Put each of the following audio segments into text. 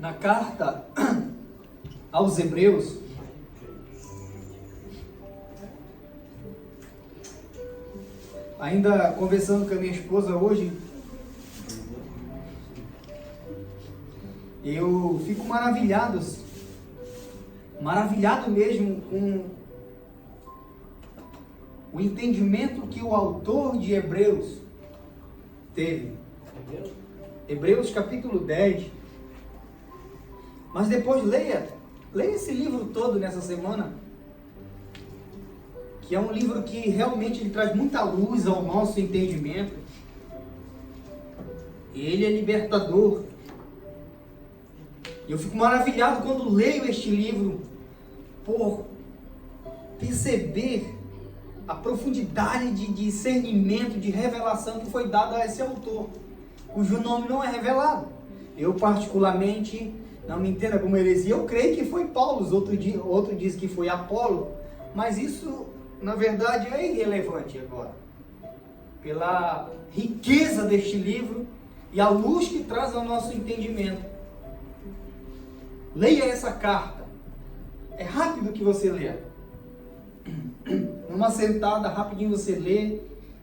Na carta aos Hebreus, ainda conversando com a minha esposa hoje, eu fico maravilhado mesmo com o entendimento que o autor de Hebreus teve. Hebreus capítulo 10. Mas depois leia esse livro todo nessa semana, que é um livro que realmente ele traz muita luz ao nosso entendimento. Ele é libertador. E eu fico maravilhado quando leio este livro por perceber a profundidade de discernimento, de revelação que foi dada a esse autor, cujo nome não é revelado. Eu particularmente, não me entenda como heresia, eu creio que foi Paulo, outro diz que foi Apolo, mas isso na verdade é irrelevante agora, pela riqueza deste livro e a luz que traz ao nosso entendimento. Leia essa carta, é rápido que você lê, numa sentada, rapidinho você lê,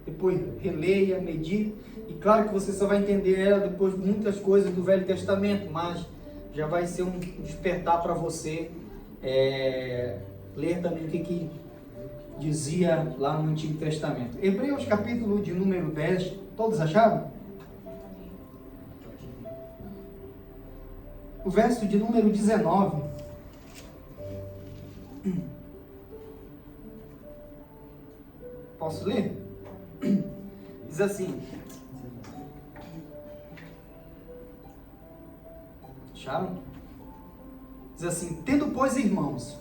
depois releia, medita, e claro que você só vai entender ela depois de muitas coisas do Velho Testamento, mas já vai ser um despertar para você ler também o que dizia lá no Antigo Testamento. Hebreus capítulo de número 10, todos acharam? O verso de número 19. Posso ler? Diz assim. Acharam? Diz assim: tendo, pois, irmãos,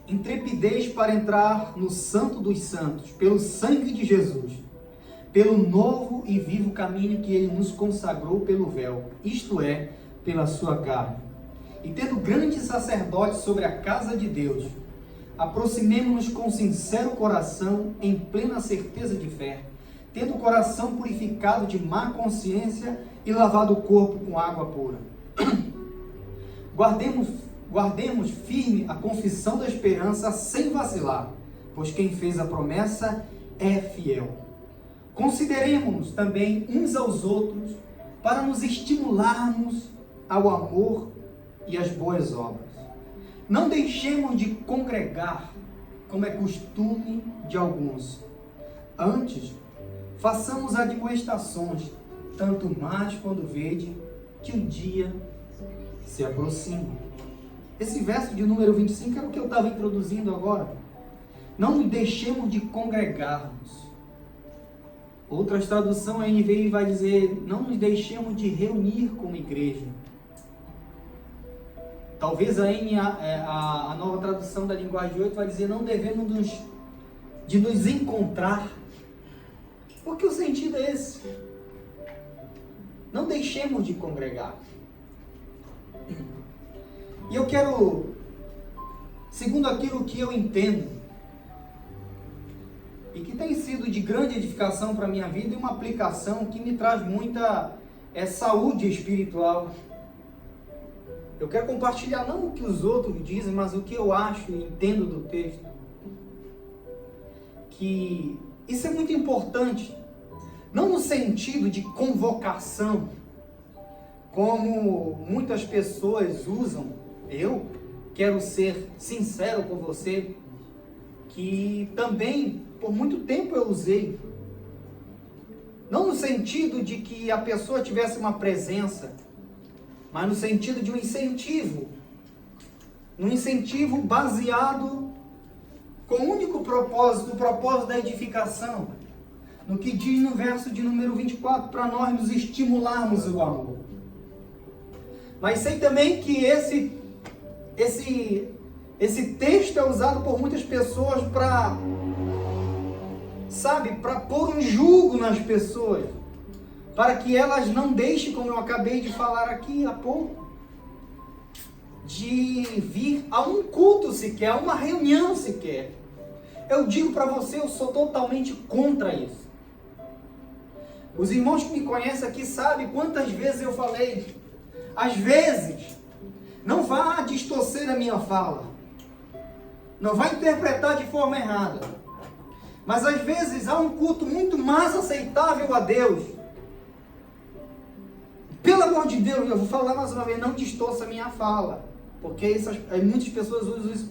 intrepidez para entrar no Santo dos Santos, pelo sangue de Jesus, pelo novo e vivo caminho que ele nos consagrou pelo véu, isto é, pela sua carne. E tendo grande sacerdote sobre a casa de Deus, aproximemo-nos com sincero coração, em plena certeza de fé, tendo o coração purificado de má consciência e lavado o corpo com água pura. Guardemos firme a confissão da esperança sem vacilar, pois quem fez a promessa é fiel. Consideremos-nos também uns aos outros para nos estimularmos ao amor e às boas obras. Não deixemos de congregar, como é costume de alguns. Antes, façamos admoestações, tanto mais quando vede que um dia se aproxima. Esse verso de número 25 é o que eu estava introduzindo agora. Não nos deixemos de congregarmos. Outras traduções aí NVI vai dizer, não nos deixemos de reunir como igreja. Talvez a nova tradução da linguagem de hoje vai dizer, não devemos nos encontrar. Porque o sentido é esse. Não deixemos de congregar. E eu quero, segundo aquilo que eu entendo, e que tem sido de grande edificação para a minha vida, e uma aplicação que me traz muita saúde espiritual. Eu quero compartilhar não o que os outros dizem, mas o que eu acho e entendo do texto. Que isso é muito importante, não no sentido de convocação, como muitas pessoas usam. Eu quero ser sincero com você, que também por muito tempo eu usei. Não no sentido de que a pessoa tivesse uma presença, mas no sentido de um incentivo. Um incentivo baseado com o único propósito, o propósito da edificação. No que diz no verso de número 24, para nós nos estimularmos o amor. Mas sei também que esse texto é usado por muitas pessoas para pôr um jugo nas pessoas, para que elas não deixem, como eu acabei de falar aqui há pouco, de vir a um culto sequer, a uma reunião sequer. Eu digo para você, eu sou totalmente contra isso. Os irmãos que me conhecem aqui sabem quantas vezes eu falei. Às vezes, a minha fala. Não vai interpretar de forma errada. Mas às vezes há um culto muito mais aceitável a Deus. Pelo amor de Deus, eu vou falar mais uma vez, não distorça a minha fala. Porque muitas pessoas usam isso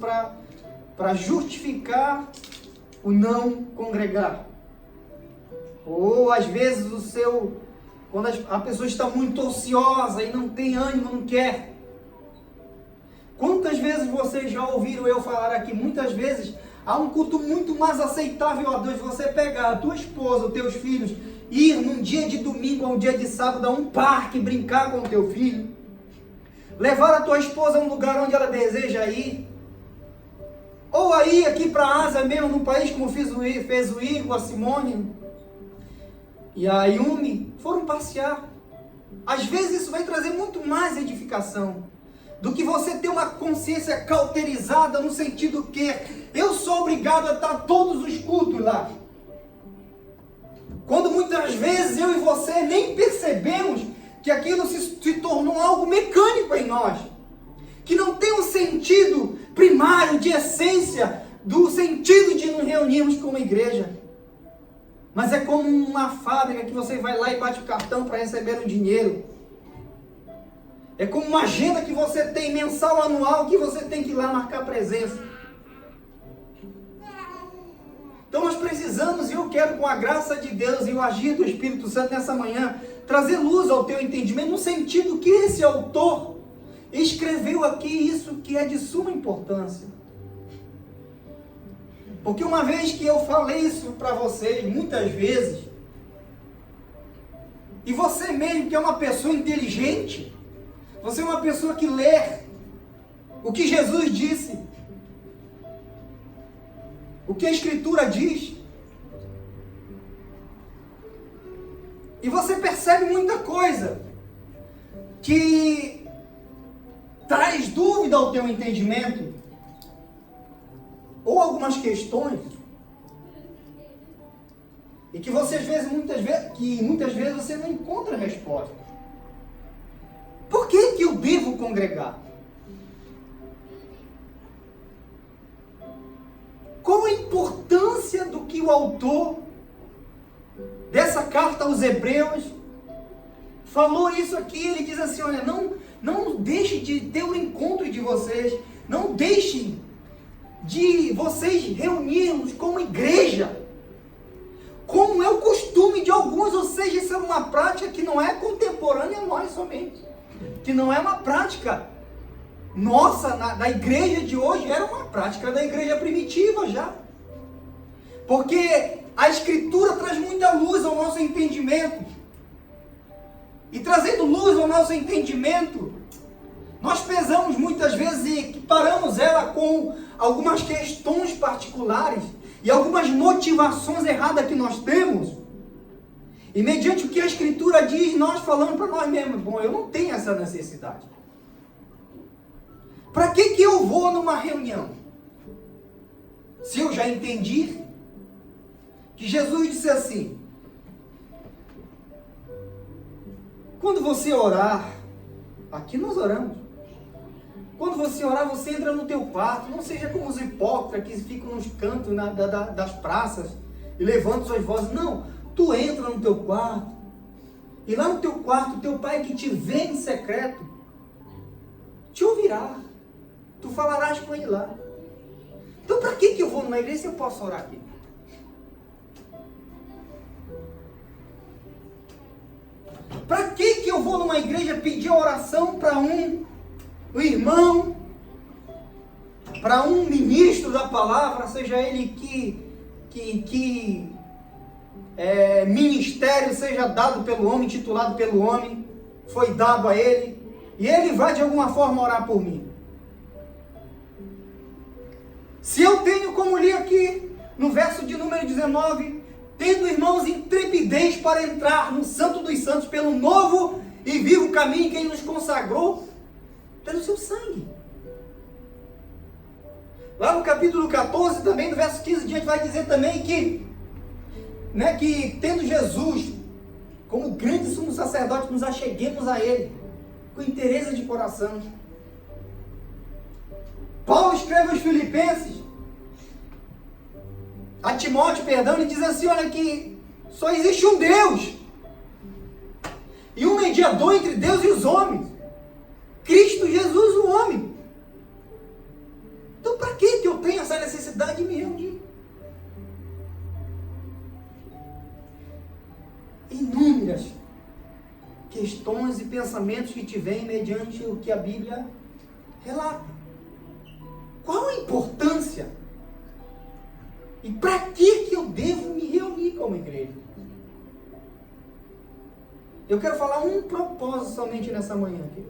para justificar o não congregar. Ou às vezes quando a pessoa está muito ociosa e não tem ânimo, não quer. Quantas vezes vocês já ouviram eu falar aqui? Muitas vezes há um culto muito mais aceitável a Deus. Você pegar a tua esposa, os teus filhos, ir num dia de domingo ou um dia de sábado a um parque, brincar com o teu filho. Levar a tua esposa a um lugar onde ela deseja ir. Ou aí aqui para a Ásia mesmo, num país como fez o Igor, a Simone e a Yumi, foram passear. Às vezes isso vai trazer muito mais edificação do que você ter uma consciência cauterizada no sentido que eu sou obrigado a estar todos os cultos lá. Quando muitas vezes eu e você nem percebemos que aquilo se tornou algo mecânico em nós. Que não tem um sentido primário, de essência, do sentido de nos reunirmos como igreja. Mas é como uma fábrica que você vai lá e bate o cartão para receber o dinheiro. É como uma agenda que você tem mensal, anual, que você tem que ir lá marcar presença. Então nós precisamos, e eu quero com a graça de Deus e o agir do Espírito Santo nessa manhã, trazer luz ao teu entendimento, no sentido que esse autor escreveu aqui isso que é de suma importância. Porque uma vez que eu falei isso para vocês, muitas vezes, e você mesmo que é uma pessoa inteligente, você é uma pessoa que lê o que Jesus disse, o que a Escritura diz, e você percebe muita coisa que traz dúvida ao teu entendimento, ou algumas questões, e que você muitas vezes você não encontra resposta. Por que eu devo congregar? Qual a importância do que o autor dessa carta aos Hebreus falou isso aqui? Ele diz assim, olha, não deixe de ter o encontro de vocês, não deixem de vocês reunirmos como igreja, como é o costume de alguns, ou seja, isso é uma prática que não é contemporânea a nós somente, que não é uma prática nossa, da igreja de hoje, era uma prática da igreja primitiva já, porque a Escritura traz muita luz ao nosso entendimento, e trazendo luz ao nosso entendimento, nós pesamos muitas vezes e paramos ela com algumas questões particulares e algumas motivações erradas que nós temos. E mediante o que a Escritura diz, nós falamos para nós mesmos, bom, eu não tenho essa necessidade. Para que eu vou numa reunião? Se eu já entendi que Jesus disse assim, quando você orar, aqui nós oramos, quando você orar, você entra no teu quarto, não seja como os hipócritas que ficam nos cantos das praças e levantam suas vozes. Não, tu entra no teu quarto, e lá no teu quarto, teu pai que te vê em secreto, te ouvirá, tu falarás com ele lá. Então para que eu vou numa igreja se eu posso orar aqui? Para que eu vou numa igreja pedir uma para um irmão, para um ministro da palavra, seja ele que ministério seja dado pelo homem, titulado pelo homem, foi dado a ele, e ele vai de alguma forma orar por mim? Se eu tenho, como li aqui no verso de número 19, tendo, irmãos, intrepidez para entrar no Santo dos Santos pelo novo e vivo caminho que Ele nos consagrou pelo seu sangue. Lá no capítulo 14, também no verso 15 diante, vai dizer também que tendo Jesus como grande sumo sacerdote, nos acheguemos a Ele com interesse de coração. Paulo escreve aos Filipenses, a Timóteo, perdão, ele diz assim, olha que só existe um Deus, e um mediador entre Deus e os homens, Cristo Jesus, o homem. Então para que eu tenho essa necessidade de me reunir? Inúmeras questões e pensamentos que te vêm mediante o que a Bíblia relata. Qual a importância? E para que eu devo me reunir como igreja? Eu quero falar um propósito somente nessa manhã aqui.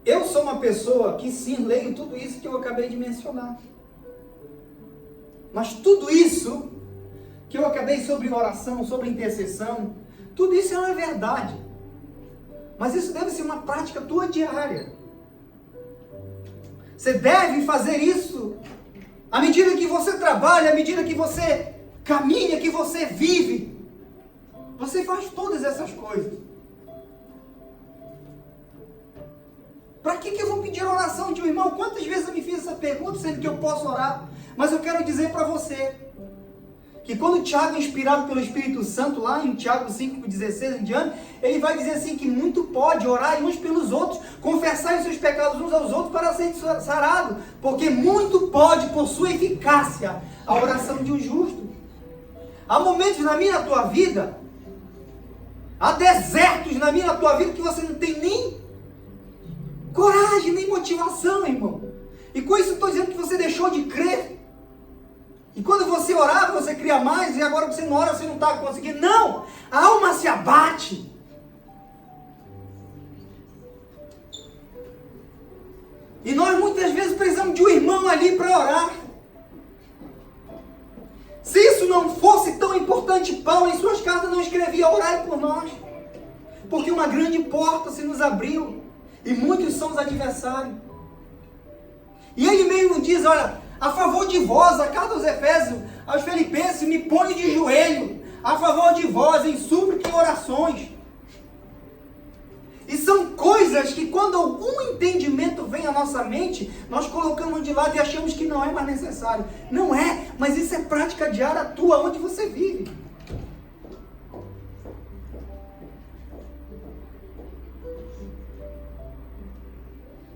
Eu sou uma pessoa que sim, leio tudo isso que eu acabei de mencionar. Mas tudo isso que eu acabei sobre oração, sobre intercessão, tudo isso é uma verdade. Mas isso deve ser uma prática tua diária. Você deve fazer isso à medida que você trabalha, à medida que você caminha, que você vive. Você faz todas essas coisas. Para que eu vou pedir oração de um irmão? Quantas vezes eu me fiz essa pergunta, sendo que eu posso orar? Mas eu quero dizer para você, que quando Tiago, inspirado pelo Espírito Santo, lá em Tiago 5,16 em diante, ele vai dizer assim, que muito pode orar uns pelos outros, confessar os seus pecados uns aos outros para ser sarado, porque muito pode, por sua eficácia, a oração de um justo. Há momentos na minha e na tua vida, há desertos na minha e na tua vida, que você não tem nem coragem, nem motivação, irmão. E com isso eu estou dizendo que você deixou de crer. E quando você orava, você cria mais, e agora que você não ora, você não está conseguindo. Não! A alma se abate. E nós muitas vezes precisamos de um irmão ali para orar. Se isso não fosse tão importante, Paulo em suas cartas não escrevia orai por nós. Porque uma grande porta se nos abriu. E muitos são os adversários. E ele mesmo diz, olha, a favor de vós, a carta aos Efésios, aos Filipenses, me põe de joelho, a favor de vós, em súplica e orações. E são coisas que quando algum entendimento vem à nossa mente, nós colocamos de lado e achamos que não é mais necessário. Não é, mas isso é prática diária tua, onde você vive.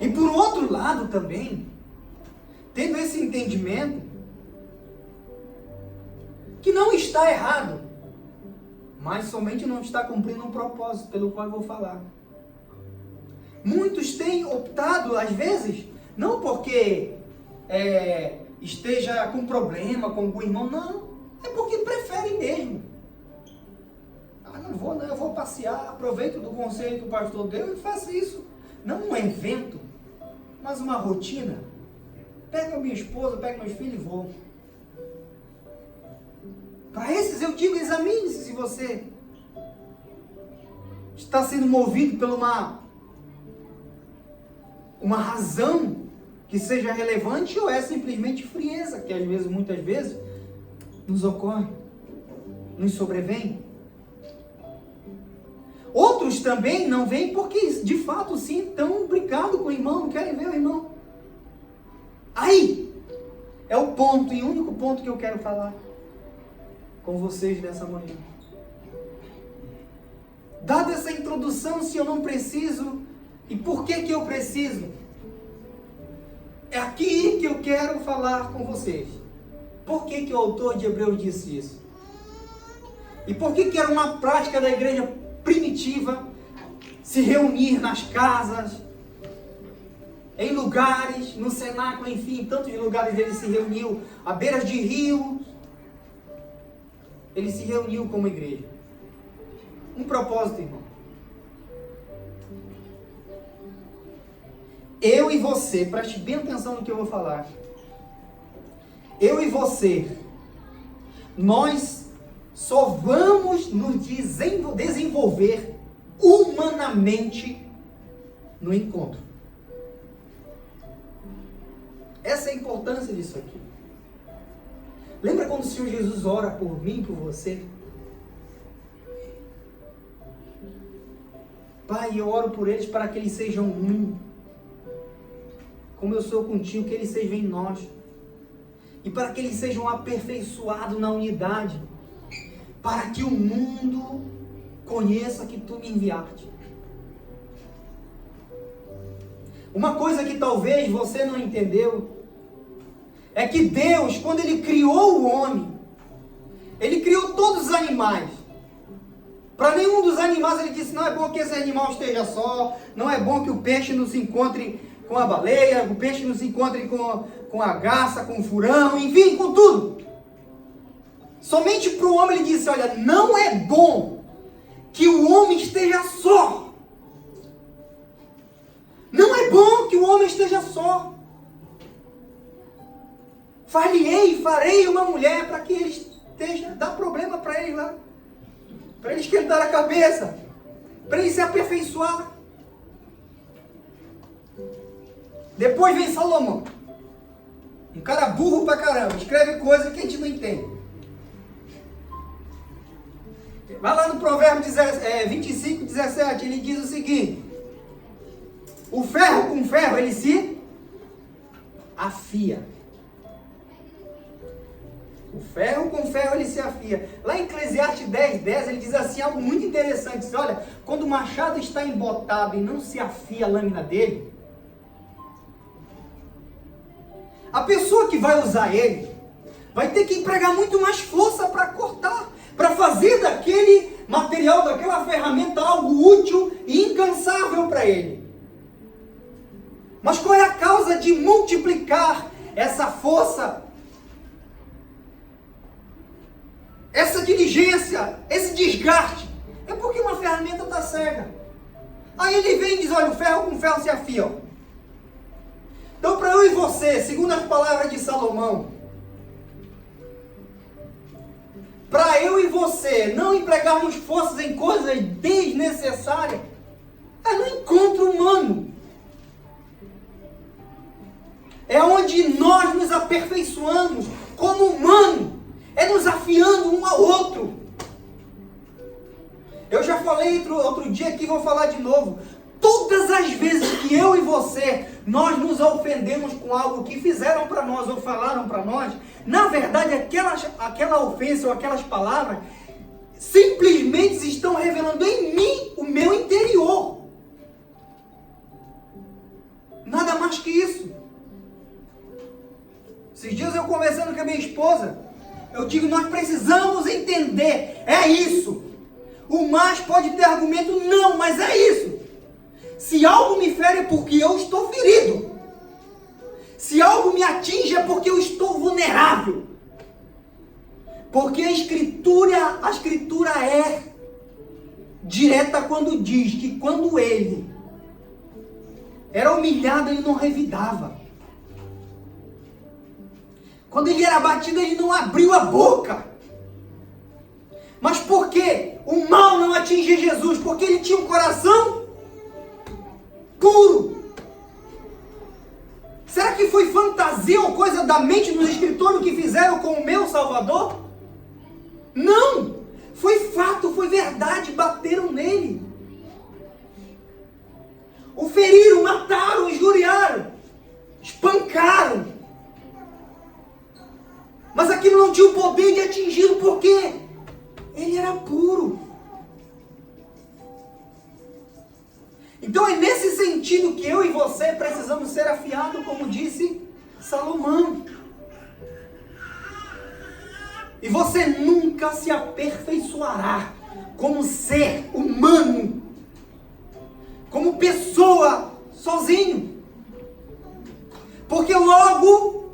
E por outro lado também, tendo esse entendimento, que não está errado, mas somente não está cumprindo um propósito pelo qual eu vou falar. Muitos têm optado, às vezes, não porque esteja com problema com algum irmão, não, é porque preferem mesmo. Não vou não, eu vou passear, aproveito do conselho que o pastor deu e faço isso. Não um evento, mas uma rotina. Pego a minha esposa, pego meus filhos e vou. Para esses eu digo, examine-se se você está sendo movido por uma razão que seja relevante ou é simplesmente frieza, que às vezes, muitas vezes, nos ocorre, nos sobrevém. Outros também não vêm porque, de fato, sim, estão brincando com o irmão, não querem ver o irmão. Aí é o ponto, e o único ponto que eu quero falar com vocês nessa manhã. Dada essa introdução, se eu não preciso, e por que eu preciso? É aqui que eu quero falar com vocês. Por que o autor de Hebreus disse isso? E por que era uma prática da igreja primitiva se reunir nas casas, em lugares, no cenáculo, enfim, em tantos lugares ele se reuniu, à beira de rios, ele se reuniu como igreja. Um propósito, irmão. Eu e você, preste bem atenção no que eu vou falar. Eu e você, nós só vamos nos desenvolver humanamente no encontro. Essa é a importância disso aqui. Lembra quando o Senhor Jesus ora por mim, por você? Pai, eu oro por eles para que eles sejam um. Como eu sou contigo, que eles sejam em nós. E para que eles sejam aperfeiçoados na unidade. Para que o mundo conheça que tu me enviaste. Uma coisa que talvez você não entendeu é que Deus, quando Ele criou o homem, Ele criou todos os animais. Para nenhum dos animais Ele disse, não é bom que esse animal esteja só, não é bom que o peixe não se encontre com a baleia, o peixe não se encontre com a garça, com o furão, enfim, com tudo. Somente para o homem Ele disse, olha, não é bom que o homem esteja só. Não é bom que o homem esteja só. Farei uma mulher para que ele esteja, dá problema para ele lá. Para ele esquentar a cabeça. Para ele se aperfeiçoar. Depois vem Salomão. Um cara burro pra caramba. Escreve coisa que a gente não entende. Vai lá no Provérbio 25, 17. Ele diz o seguinte. O ferro com ferro, ele se afia. O ferro com ferro, ele se afia. Lá em Eclesiastes 10, ele diz assim, algo muito interessante. Diz, olha, quando o machado está embotado e não se afia a lâmina dele, a pessoa que vai usar ele, vai ter que empregar muito mais força para cortar, para fazer daquele material, daquela ferramenta, algo útil e incansável para ele. Mas qual é a causa de multiplicar essa força, essa diligência, esse desgaste? É porque uma ferramenta está cega. Aí ele vem e diz, olha, o ferro com ferro se afia. Então para eu e você, segundo as palavras de Salomão, para eu e você não empregarmos forças em coisas desnecessárias, é no encontro humano. É onde nós nos aperfeiçoamos como humano. É nos afiando um ao outro. Eu já falei outro dia aqui, vou falar de novo. Todas as vezes que eu e você, nós nos ofendemos com algo que fizeram para nós ou falaram para nós, na verdade aquela ofensa ou aquelas palavras simplesmente estão revelando em mim o meu interior. Nada mais que isso. Esses dias eu conversando com a minha esposa, eu digo, nós precisamos entender, é isso. O mais pode ter argumento, não, mas é isso. Se algo me fere é porque eu estou ferido. Se algo me atinge é porque eu estou vulnerável. Porque a escritura é direta quando diz que quando ele era humilhado, ele não revidava. Quando ele era abatido, ele não abriu a boca. Mas por que o mal não atingia Jesus? Porque ele tinha um coração puro. Será que foi fantasia ou coisa da mente dos escritores que fizeram com o meu Salvador? Não! Foi fato, foi verdade, bateram nele. O feriram, mataram, injuriaram, espancaram. Mas aquilo não tinha o poder de atingi-lo, porque ele era puro. Então é nesse sentido que eu e você precisamos ser afiados, como disse Salomão. E você nunca se aperfeiçoará como ser humano, como pessoa, sozinho. Porque logo,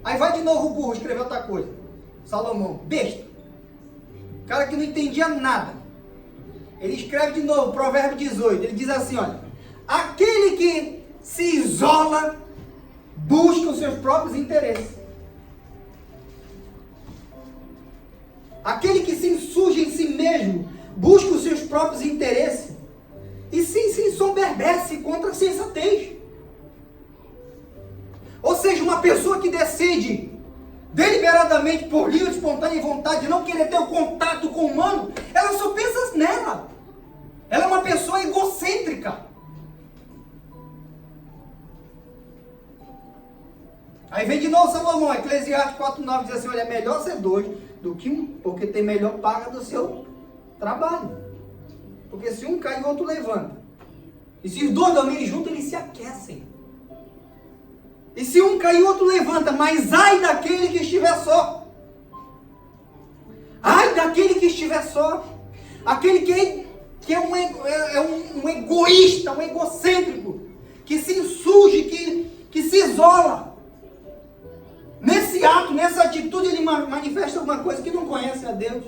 aí vai de novo o burro escrever outra coisa. Salomão, besta. Cara que não entendia nada. Ele escreve de novo, Provérbio 18. Ele diz assim, olha. Aquele que se isola, busca os seus próprios interesses. Aquele que se insurge em si mesmo, busca os seus próprios interesses. E se ensoberbece contra a sensatez. Ou seja, uma pessoa que decide deliberadamente, por livre, espontânea vontade, não querer ter o contato com o humano, ela só pensa nela. Ela é uma pessoa egocêntrica. ficar. Aí vem de novo Salomão, Eclesiastes 4:9 diz assim, olha, é melhor ser dois do que um, porque tem melhor paga do seu trabalho. Porque se um cai, o outro levanta. E se os dois dormirem juntos, eles se aquecem. E se um cai, o outro levanta, mas ai daquele que estiver só. Ai daquele que estiver só. Aquele que é um egoísta, um egocêntrico, que se insurge, que se isola. Nesse ato, nessa atitude, ele manifesta alguma coisa que não conhece a Deus.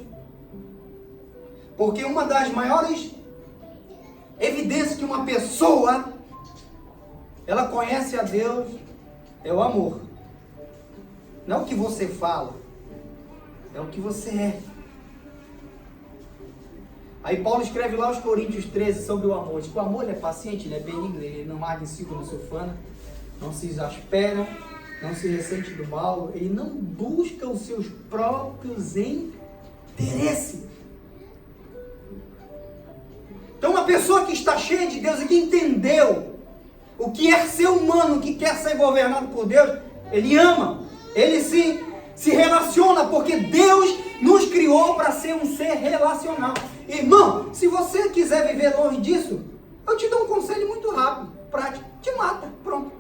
Porque uma das maiores evidências que uma pessoa, ela conhece a Deus, é o amor. Não é o que você fala, é o que você é. Aí Paulo escreve lá aos Coríntios 13 sobre o amor. Diz que o amor ele é paciente, ele é benigno, ele não arde em si, não se ufana, não se exaspera, não se ressente do mal, ele não busca os seus próprios interesses. Então uma pessoa que está cheia de Deus e que entendeu o que é ser humano, o que quer ser governado por Deus, ele ama, ele se relaciona, porque Deus nos criou para ser um ser relacional. Irmão, se você quiser viver longe disso, eu te dou um conselho muito rápido, prático, te mata, pronto.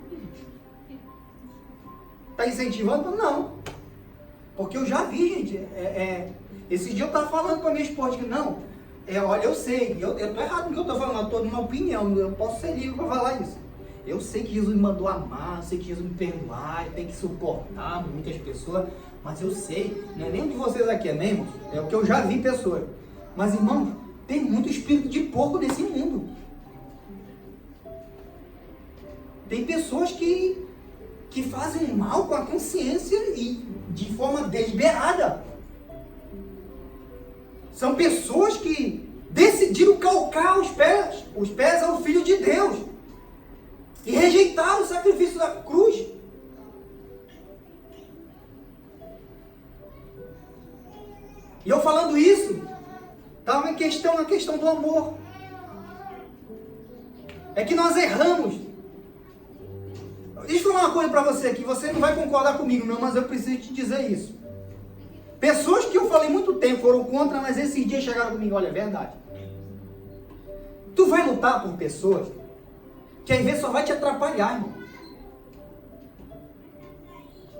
Está incentivando? Não. Porque eu já vi, gente. Esse dia eu estava falando com a minha esposa, que não, olha, eu sei, eu estou errado no que eu estou falando, eu estou dando uma opinião, eu posso ser livre para falar isso. Eu sei que Jesus me mandou amar, eu sei que Jesus me perdoar, eu tenho que suportar muitas pessoas, mas eu sei, não é nem um de vocês aqui, amém, irmãos? É o que eu já vi pessoas. Mas, irmãos, tem muito espírito de porco nesse mundo. Tem pessoas que fazem mal com a consciência e de forma deliberada. São pessoas que decidiram calcar os pés ao Filho de Deus e rejeitaram o sacrifício da cruz. E eu falando isso, está uma questão do amor. É que nós erramos. Deixa eu falar uma coisa para você aqui, você não vai concordar comigo não, mas eu preciso te dizer isso. Pessoas que eu falei muito tempo foram contra, mas esses dias chegaram comigo, olha, é verdade. Tu vai lutar por pessoas que às vezes só vai te atrapalhar, irmão.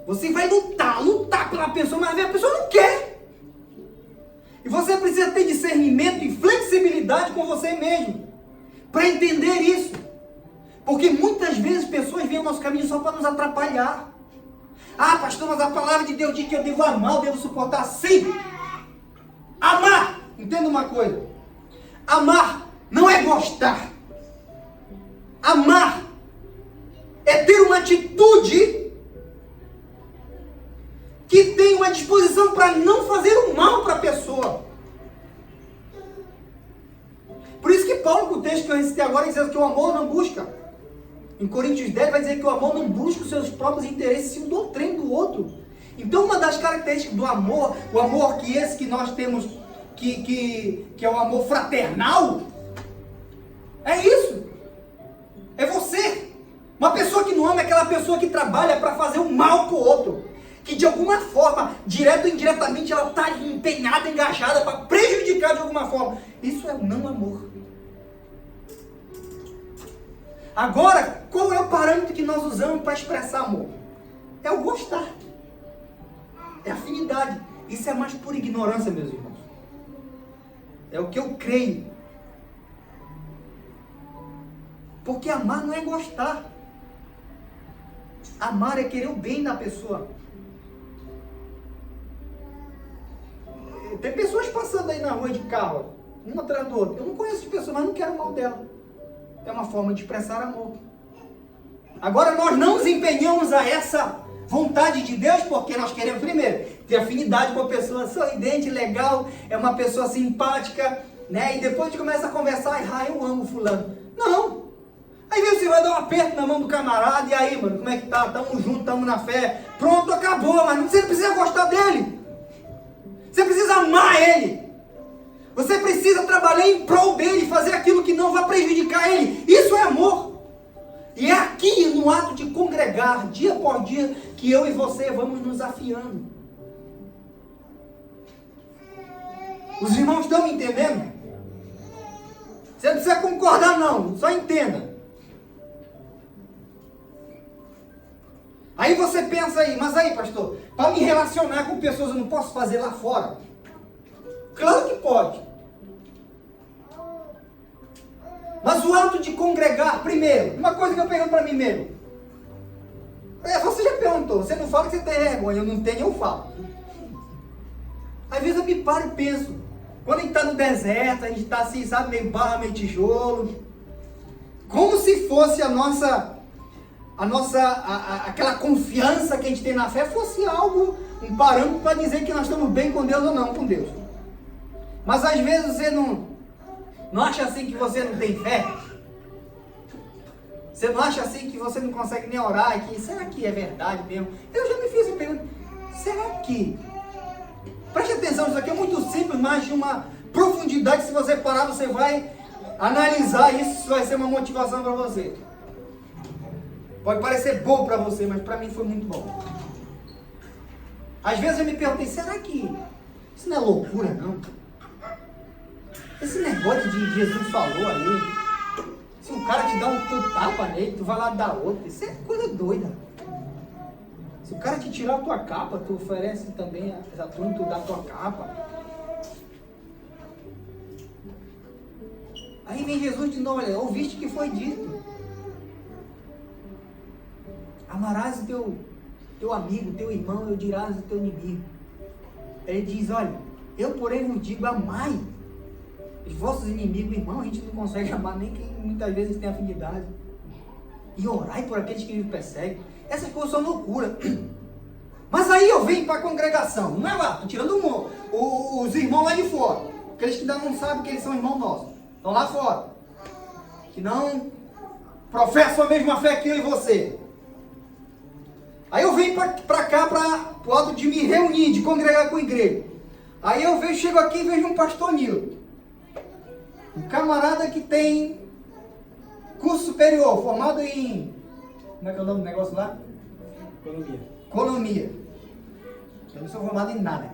Você vai lutar pela pessoa, mas às vezes a pessoa não quer. E você precisa ter discernimento e flexibilidade com você mesmo, para entender isso. Porque muitas vezes pessoas vêm ao nosso caminho só para nos atrapalhar. Ah, pastor, mas a palavra de Deus diz que eu devo amar, eu devo suportar. Sim! Amar! Entenda uma coisa. Amar não é gostar. Amar é ter uma atitude que tem uma disposição para não fazer o mal para a pessoa. Por isso que Paulo, com o texto que eu recitei agora, diz que o amor não busca. Em Coríntios 10 vai dizer que o amor não busca os seus próprios interesses, sim o do trem do outro. Então uma das características do amor, o amor que nós temos, que é o amor fraternal, é isso. É você. Uma pessoa que não ama é aquela pessoa que trabalha para fazer o mal para o outro. Que de alguma forma, direto ou indiretamente, ela está empenhada, engajada para prejudicar de alguma forma. Isso é o não amor. Agora, qual é o parâmetro que nós usamos para expressar amor? É o gostar. É afinidade. Isso é mais pura ignorância, meus irmãos. É o que eu creio. Porque amar não é gostar. Amar é querer o bem da pessoa. Tem pessoas passando aí na rua de carro, uma atrás do outro. Eu não conheço de pessoa, mas não quero o mal dela. É uma forma de expressar amor. Agora nós não nos empenhamos a essa vontade de Deus, porque nós queremos primeiro ter afinidade com a pessoa sorridente, legal, é uma pessoa simpática, né? E depois a gente começa a conversar, eu amo fulano. Não! Aí você vai dar um aperto na mão do camarada, e aí, mano, como é que tá? Tamo junto, tamo na fé. Pronto, acabou, mas você não precisa gostar dele. Você precisa amar ele. Você precisa trabalhar em prol dele, fazer aquilo que não vai prejudicar ele. Isso é amor. E é aqui, no ato de congregar, dia por dia, que eu e você vamos nos afiando. Os irmãos estão me entendendo? Você não precisa concordar não, só entenda. Aí você pensa aí, mas aí pastor, para me relacionar com pessoas eu não posso fazer lá fora? Claro que pode. Mas o ato de congregar, primeiro, uma coisa que eu pergunto para mim mesmo. Você já perguntou, você não fala que você tem vergonha, eu não tenho, eu falo. Às vezes eu me paro e penso, quando a gente está no deserto, a gente está assim, sabe, meio barra, meio tijolo, como se fosse aquela confiança que a gente tem na fé, fosse algo, um parâmetro para dizer que nós estamos bem com Deus ou não com Deus. Mas às vezes você não acha assim que você não tem fé? Você não acha assim que você não consegue nem orar? E que, será que é verdade mesmo? Eu já me fiz a pergunta, será que? Preste atenção, isso aqui é muito simples, mas de uma profundidade. Se você parar, você vai analisar isso, isso vai ser uma motivação para você. Pode parecer bom para você, mas para mim foi muito bom. Às vezes eu me perguntei, será que isso não é loucura não? Esse negócio de Jesus falou aí, se o cara te dá um tapa nele, tu vai lá dar outro, isso é coisa doida. Se o cara te tirar a tua capa, tu oferece também a túnica da tua capa. Aí vem Jesus de novo, olha, ouviste que foi dito. Amarás o teu amigo, teu irmão, e odiarás o teu inimigo. Ele diz, olha, eu porém vos digo, amai os vossos inimigos. Irmão, a gente não consegue amar nem quem muitas vezes tem afinidade. E orai por aqueles que nos perseguem. Essas coisas são loucura. Mas aí eu venho para a congregação. Não é lá, estou tirando os irmãos lá de fora. Aqueles que ainda não sabem que eles são irmãos nossos. Estão lá fora. Que não professam a mesma fé que eu e você. Aí eu venho para cá, para o lado de me reunir, de congregar com a igreja. Aí eu chego aqui e vejo um pastor Nilton. Um camarada que tem curso superior, formado em... Como é que é o nome do negócio lá? Economia. Eu não sou formado em nada.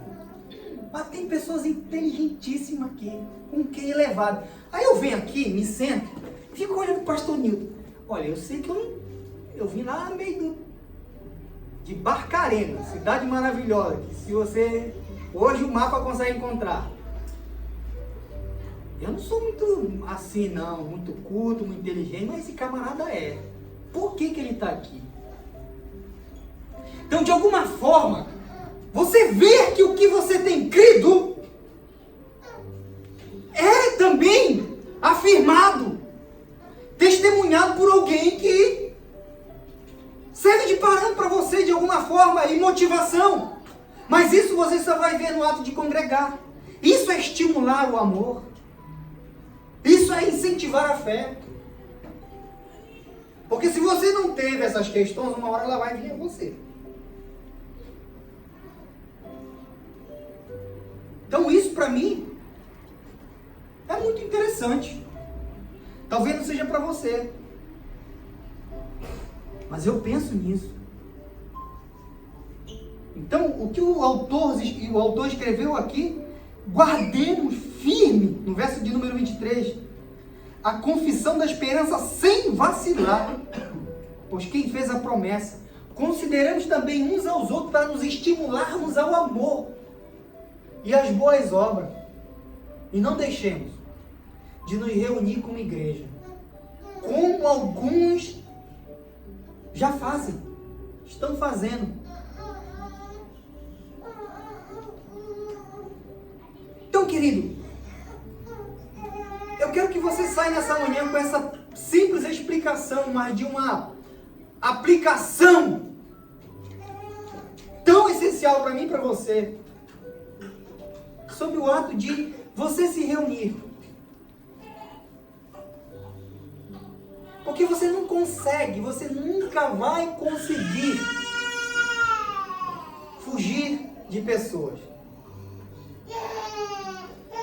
Mas tem pessoas inteligentíssimas aqui, com QI elevado. Aí eu venho aqui, me sento, fico olhando o pastor Nilton. Olha, eu sei que eu vim lá no meio de Barcarena, cidade maravilhosa, que se você... Hoje o mapa consegue encontrar. Eu não sou muito assim não, muito culto, muito inteligente, mas esse camarada é. Por que ele está aqui? Então, de alguma forma, você vê que o que você tem crido é também afirmado, testemunhado por alguém que serve de parâmetro para você de alguma forma e motivação. Mas isso você só vai ver no ato de congregar. Isso é estimular o amor. Isso é incentivar a fé. Porque se você não teve essas questões, uma hora ela vai vir a você. Então isso para mim é muito interessante. Talvez não seja para você. Mas eu penso nisso. Então o que o autor escreveu aqui, guardemos firme, no verso de número 23, a confissão da esperança sem vacilar, pois quem fez a promessa, consideramos também uns aos outros para nos estimularmos ao amor e às boas obras, e não deixemos de nos reunir como igreja, como alguns já fazem, estão fazendo. Então, querido, eu quero que você saia nessa manhã com essa simples explicação, mas de uma aplicação tão essencial para mim e para você, sobre o ato de você se reunir. Porque você não consegue, você nunca vai conseguir fugir de pessoas.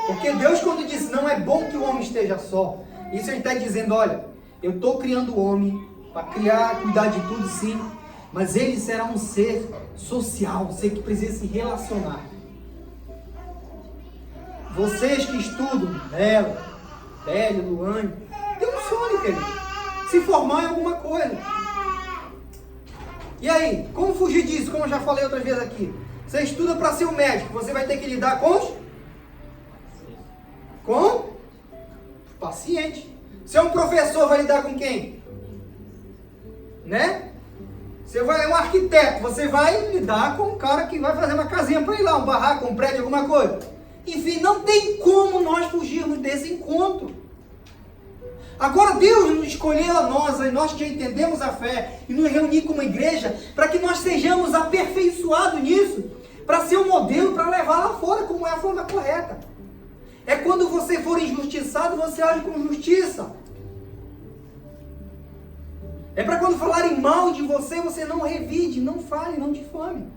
Porque Porque Deus, quando diz não é bom que o homem esteja só, isso ele está dizendo, olha, eu estou criando o homem para criar, cuidar de tudo, sim, mas ele será um ser social, um ser que precisa se relacionar. Vocês que estudam, Bela, Luane, tem um sonho, querido, se formar em alguma coisa. E aí, como fugir disso? Como eu já falei outras vezes aqui. Você estuda para ser um médico, você vai ter que lidar com os pacientes. Você é um professor, vai lidar com quem? Né? Você vai, é um arquiteto, você vai lidar com um cara que vai fazer uma casinha para ir lá, um barraco, um prédio, alguma coisa. Enfim, não tem como nós fugirmos desse encontro. Agora Deus nos escolheu a nós que entendemos a fé e nos reunir como igreja, para que nós sejamos aperfeiçoados nisso, para ser um modelo, para levar lá fora como é a forma correta. É quando você for injustiçado, você age com justiça. É para quando falarem mal de você, você não revide, não fale, não difame.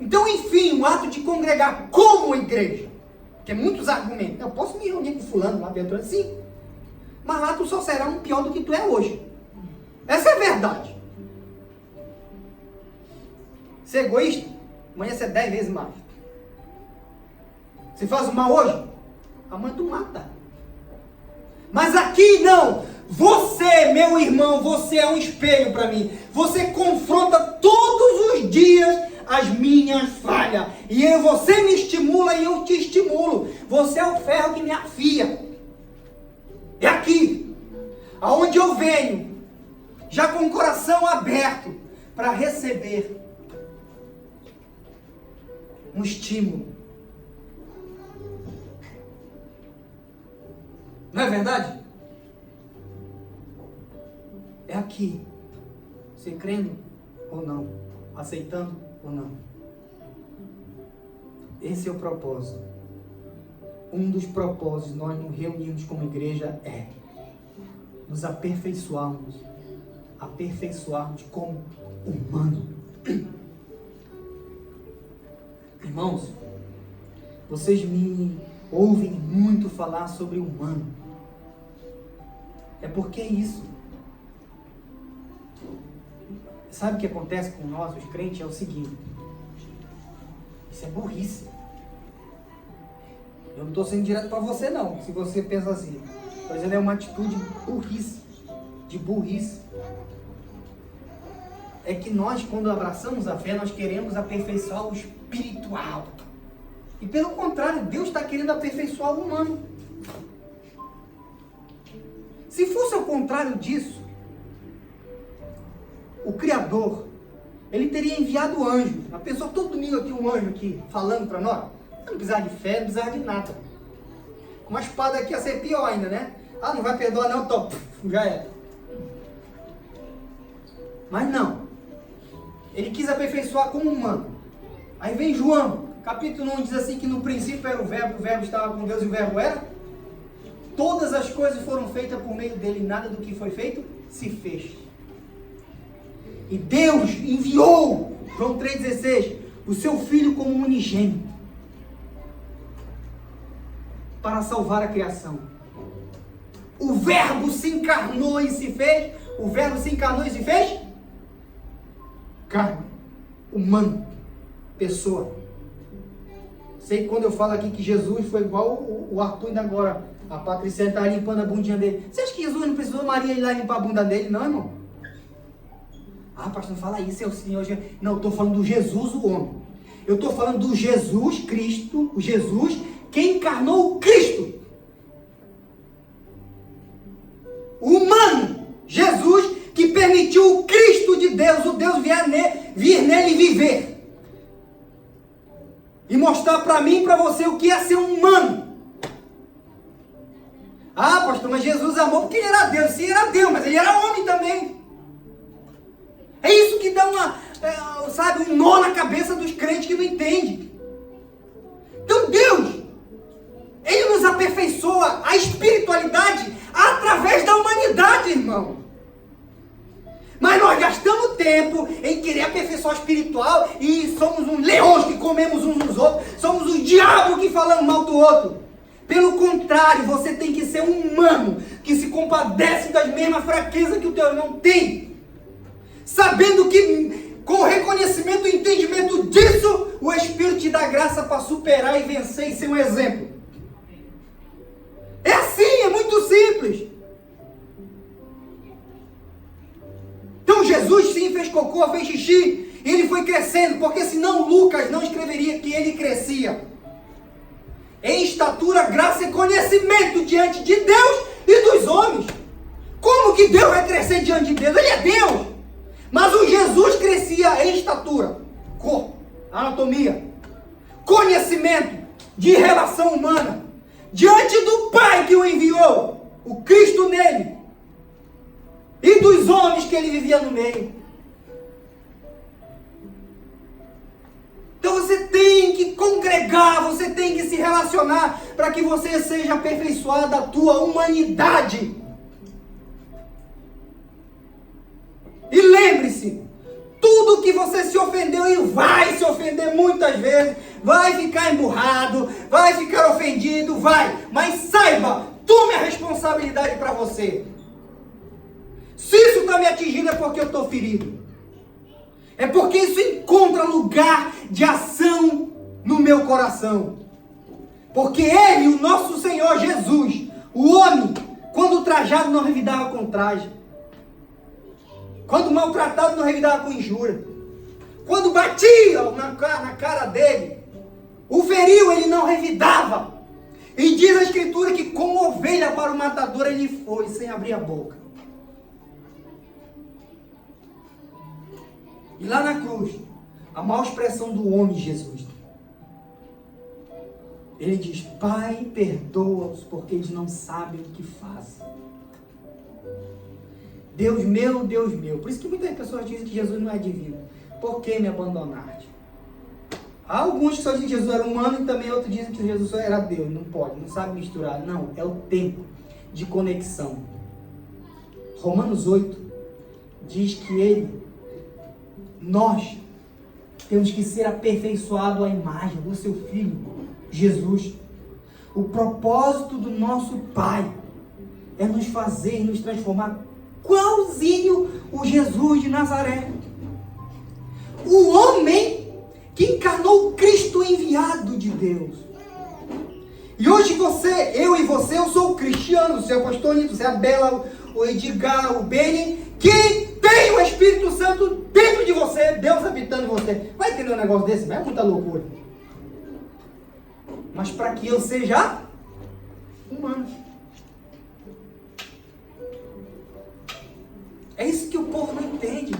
Então, enfim, o ato de congregar como igreja, porque muitos argumentos, eu posso me reunir com fulano lá dentro assim, mas lá tu só será um pior do que tu é hoje. Essa é a verdade. Ser egoísta, amanhã você é 10 vezes mais. Você faz o mal hoje, amanhã tu mata. Mas aqui não. Você, meu irmão, você é um espelho para mim. Você confronta todos os dias as minhas falhas. E você me estimula e eu te estimulo. Você é o ferro que me afia. É aqui, aonde eu venho, já com o coração aberto, para receber um estímulo. Não é verdade? É aqui. Você crendo ou não? Aceitando ou não? Esse é o propósito. Um dos propósitos de nós nos reunirmos como igreja é nos aperfeiçoarmos como humano. Irmãos, vocês me ouvem muito falar sobre humano. É porque é isso. Sabe o que acontece com nós, os crentes? É o seguinte. Isso é burrice. Eu não estou sendo direto para você não, se você pensa assim. Por exemplo, é uma atitude de burrice. É que nós, quando abraçamos a fé, nós queremos aperfeiçoar o espiritual. E pelo contrário, Deus está querendo aperfeiçoar o humano. Se fosse ao contrário disso, o Criador, ele teria enviado anjos. A pessoa, todo domingo aqui, um anjo aqui, falando para nós. Não precisava de fé, não precisava de nada. Com uma espada aqui ia ser pior ainda, né? Ah, não vai perdoar não, então, já é. Mas não. Ele quis aperfeiçoar como humano. Aí vem João, capítulo 1, diz assim que no princípio era o verbo estava com Deus e o verbo era. Todas as coisas foram feitas por meio dele, nada do que foi feito se fez. E Deus enviou, João 3,16, o seu Filho como unigênito para salvar a criação. O verbo se encarnou e se fez. O verbo se encarnou e se fez carne, humano, pessoa. Sei que quando eu falo aqui que Jesus foi igual o Arthur ainda agora, a Patrícia está limpando a bundinha dele. Você acha que Jesus não precisou Maria ir lá limpar a bunda dele? Não, irmão. Ah, pastor, não fala isso, é o Senhor. Não, eu estou falando do Jesus, o homem. Eu estou falando do Jesus Cristo, o Jesus que encarnou o Cristo. O humano, Jesus, que permitiu o Cristo de Deus, o Deus vir nele viver. E mostrar para mim e para você o que é ser um humano. Ah, pastor, mas Jesus amou porque ele era Deus. Sim, era Deus, mas ele era homem também. É isso que dá um nó na cabeça dos crentes que não entendem. Então Deus, ele nos aperfeiçoa a espiritualidade através da humanidade, irmão. Mas nós gastamos tempo tempo em querer aperfeiçoar o espiritual e somos uns leões que comemos uns nos outros, somos os diabos que falamos mal do outro. Pelo contrário, você tem que ser um humano que se compadece das mesmas fraquezas que o teu irmão tem, sabendo que com o reconhecimento e entendimento disso, o Espírito te dá graça para superar e vencer e ser um exemplo. É assim, é muito simples. Então Jesus sim fez cocô, fez xixi, e ele foi crescendo, porque senão Lucas não escreveria que ele crescia em estatura, graça e conhecimento diante de Deus e dos homens. Como que Deus vai crescer diante de Deus? Ele é Deus. Mas o Jesus crescia em estatura, corpo, anatomia, conhecimento de relação humana, diante do Pai que o enviou, o Cristo nele, e dos homens que ele vivia no meio. Então você tem que congregar, você tem que se relacionar, para que você seja aperfeiçoado da tua humanidade. E lembre-se, tudo que você se ofendeu e vai se ofender muitas vezes, vai ficar emburrado, vai ficar ofendido, mas saiba, tome a responsabilidade para você. Se isso está me atingindo é porque eu estou ferido. É porque isso encontra lugar de ação no meu coração. Porque Ele, o nosso Senhor Jesus, o homem, quando trajado não revidava com traje. Quando maltratado não revidava com injúria. Quando batia na cara dele, o feriu, ele não revidava. E diz a Escritura que como ovelha para o matador ele foi, sem abrir a boca. E lá na cruz, a maior expressão do homem Jesus. Ele diz, Pai, perdoa-os, porque eles não sabem o que fazem. Deus meu. Por isso que muitas pessoas dizem que Jesus não é divino. Por que me abandonaste? Há alguns que só dizem que Jesus era humano e também outros dizem que Jesus só era Deus. Não pode, não sabe misturar. Não, é o tempo de conexão. Romanos 8 diz que nós temos que ser aperfeiçoados à imagem do seu Filho, Jesus. O propósito do nosso Pai é nos fazer, nos transformar igualzinho o Jesus de Nazaré. O homem que encarnou o Cristo enviado de Deus. E hoje eu e você, eu sou o Cristiano, você é o pastor Nito, você é a Bela, o Edgar, o Beni, que tem o Espírito Santo dentro de você, Deus habitando em você. Vai entender um negócio desse? Não é muita loucura. Mas para que eu seja humano. É isso que o povo não entende.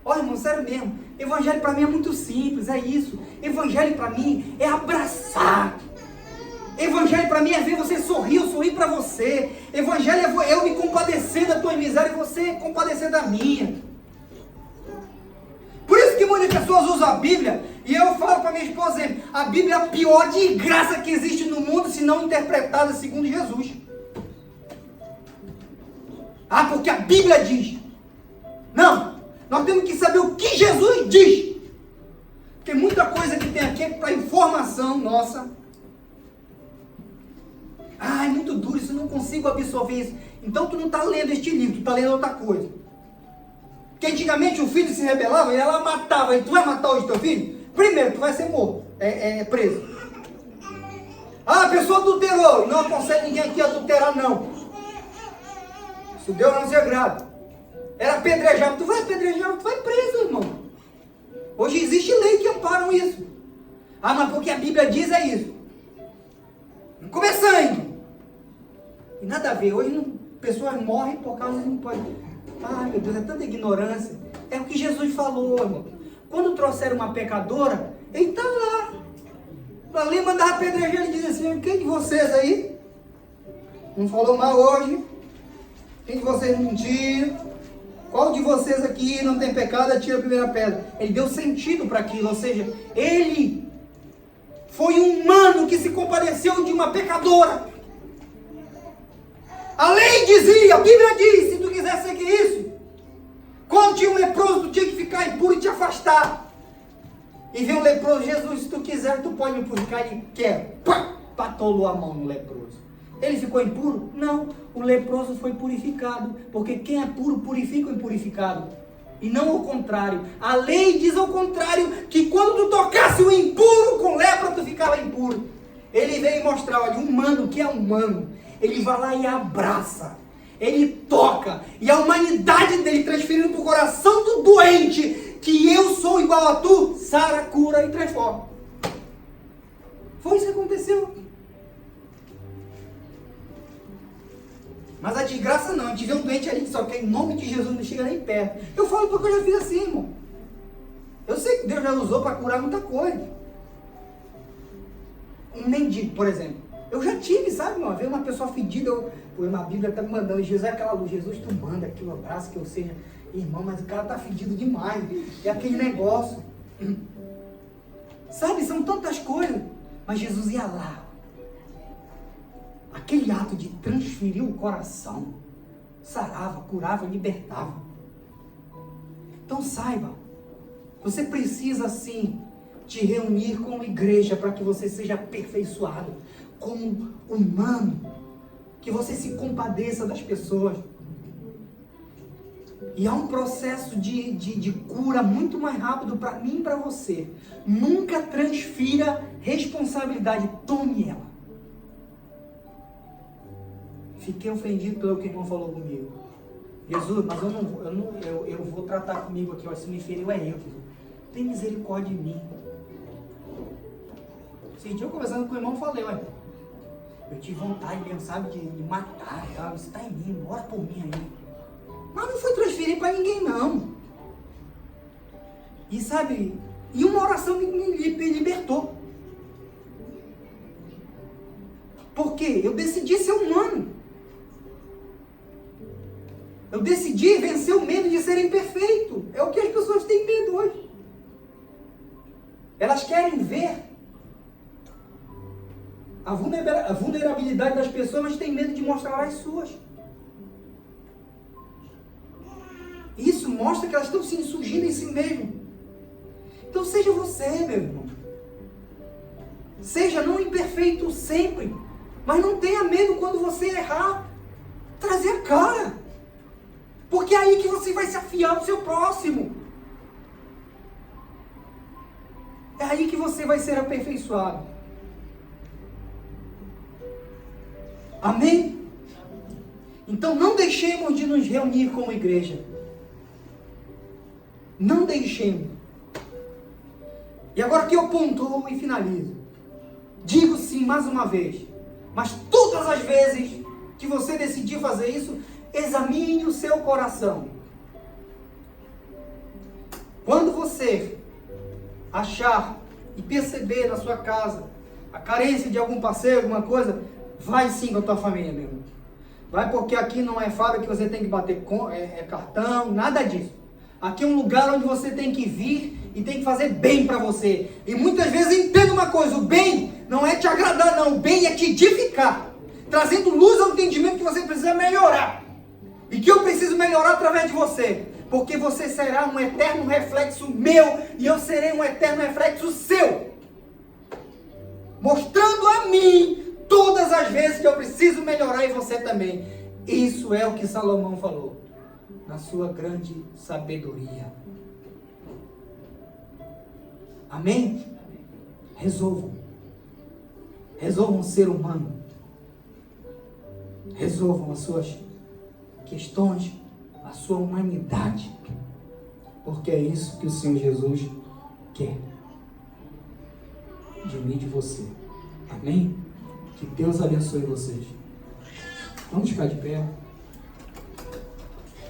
Olha, irmão, sério mesmo. Evangelho para mim é muito simples, é isso. Evangelho para mim é abraçar. Evangelho para mim é ver você sorrir, eu sorrir para você. Evangelho é eu me compadecer da tua miséria e você compadecer da minha. Por isso que muitas pessoas usam a Bíblia, e eu falo para minha esposa, a Bíblia é a pior de graça que existe no mundo, se não interpretada segundo Jesus. Ah, porque a Bíblia diz. Não, nós temos que saber o que Jesus diz. Porque muita coisa que tem aqui é para informação nossa. Ah, é muito duro, isso eu não consigo absorver isso. Então tu não está lendo este livro, tu está lendo outra coisa. Porque antigamente o filho se rebelava e ela matava. E tu vai matar hoje teu filho? Primeiro, tu vai ser morto, preso. Ah, a pessoa adulterou, e não aconselho ninguém aqui a adulterar, não. Isso Deus não se agrada. Era apedrejado, tu vai apedrejar, tu vai preso, irmão. Hoje existe lei que amparam isso. Ah, mas porque a Bíblia diz é isso. Não come sangue. E nada a ver, hoje pessoas morrem por causa de não pode. Ai meu Deus, é tanta ignorância. É o que Jesus falou, irmão. Quando trouxeram uma pecadora, ele está lá. Ali mandava apedrejar, ele diz assim, quem de vocês aí não falou mal hoje? Quem de vocês mentiram? Qual de vocês aqui não tem pecado, atira a primeira pedra. Ele deu sentido para aquilo, ou seja, ele foi um humano que se compadeceu de uma pecadora. A lei dizia, a Bíblia diz, se tu quiser seguir isso, Quando tinha um leproso, tu tinha que ficar impuro e te afastar. E vem um leproso, Jesus, se tu quiser, tu pode me purificar. Ele quer, pá, patolou a mão no leproso. Ele ficou impuro? Não, o leproso foi purificado, porque quem é puro purifica o impurificado, e não o contrário. A lei diz ao contrário, que quando tu tocasse o impuro com lepra, tu ficava impuro. Ele veio mostrar, olha, humano, que é humano, ele vai lá e abraça, ele toca, e a humanidade dele transferindo para o coração do doente, que eu sou igual a tu, sara, cura e transforma. Foi isso que aconteceu. Mas a desgraça não, a gente vê um doente ali que só quer em nome de Jesus, não chega nem perto. Eu falo porque eu já fiz assim, irmão. Eu sei que Deus já usou para curar muita coisa. Um mendigo, por exemplo. Eu já tive, sabe, uma vez uma pessoa fedida, a Bíblia está me mandando, Jesus é aquela luz, Jesus tu manda aquilo, abraço que eu seja, irmão, mas o cara está fedido demais, é aquele negócio. Sabe, são tantas coisas, mas Jesus ia lá. Aquele ato de transferir o coração, sarava, curava, libertava. Então saiba, você precisa sim te reunir como igreja para que você seja aperfeiçoado, como humano, que você se compadeça das pessoas. E há um processo de cura muito mais rápido para mim e para você. Nunca transfira responsabilidade, tome ela. Fiquei ofendido pelo que o irmão falou comigo. Jesus, mas eu vou tratar comigo aqui, ó, se me feriu é eu, Jesus. Tem misericórdia de mim. Esse dia eu conversando com o irmão, falei, olha, eu tive vontade mesmo, sabe, de matar, isso está em mim, ora por mim aí. Mas não foi transferir para ninguém, não. E sabe, e uma oração me libertou. Por quê? Eu decidi ser humano. Eu decidi vencer o medo de ser imperfeito. É o que as pessoas têm medo hoje. Elas querem ver a vulnerabilidade das pessoas, mas têm medo de mostrar as suas. Isso mostra que elas estão se insurgindo em si mesmo. Então seja você, meu irmão. Seja não imperfeito sempre, mas não tenha medo quando você errar. Trazer a cara. Porque é aí que você vai se afiar ao seu próximo. É aí que você vai ser aperfeiçoado. Amém? Então não deixemos de nos reunir como igreja. Não deixemos. E agora que eu pontuo e finalizo. Digo sim mais uma vez. Mas todas as vezes que você decidir fazer isso, examine o seu coração. Quando você achar e perceber na sua casa a carência de algum parceiro, alguma coisa, vai sim com a tua família, meu irmão. Vai, porque aqui não é fábrica que você tem que bater cartão, nada disso. Aqui é um lugar onde você tem que vir e tem que fazer bem para você. E muitas vezes entenda uma coisa, o bem não é te agradar não, o bem é te edificar. Trazendo luz ao entendimento que você precisa melhorar. E que eu preciso melhorar através de você. Porque você será um eterno reflexo meu e eu serei um eterno reflexo seu. Mostrando a mim todas as vezes que eu preciso melhorar e você também. Isso é o que Salomão falou. Na sua grande sabedoria. Amém? Resolvam. Resolvam ser humano. Resolvam as suas questões, a sua humanidade. Porque é isso que o Senhor Jesus quer. De mim e de você. Amém? Que Deus abençoe vocês. Vamos ficar de pé.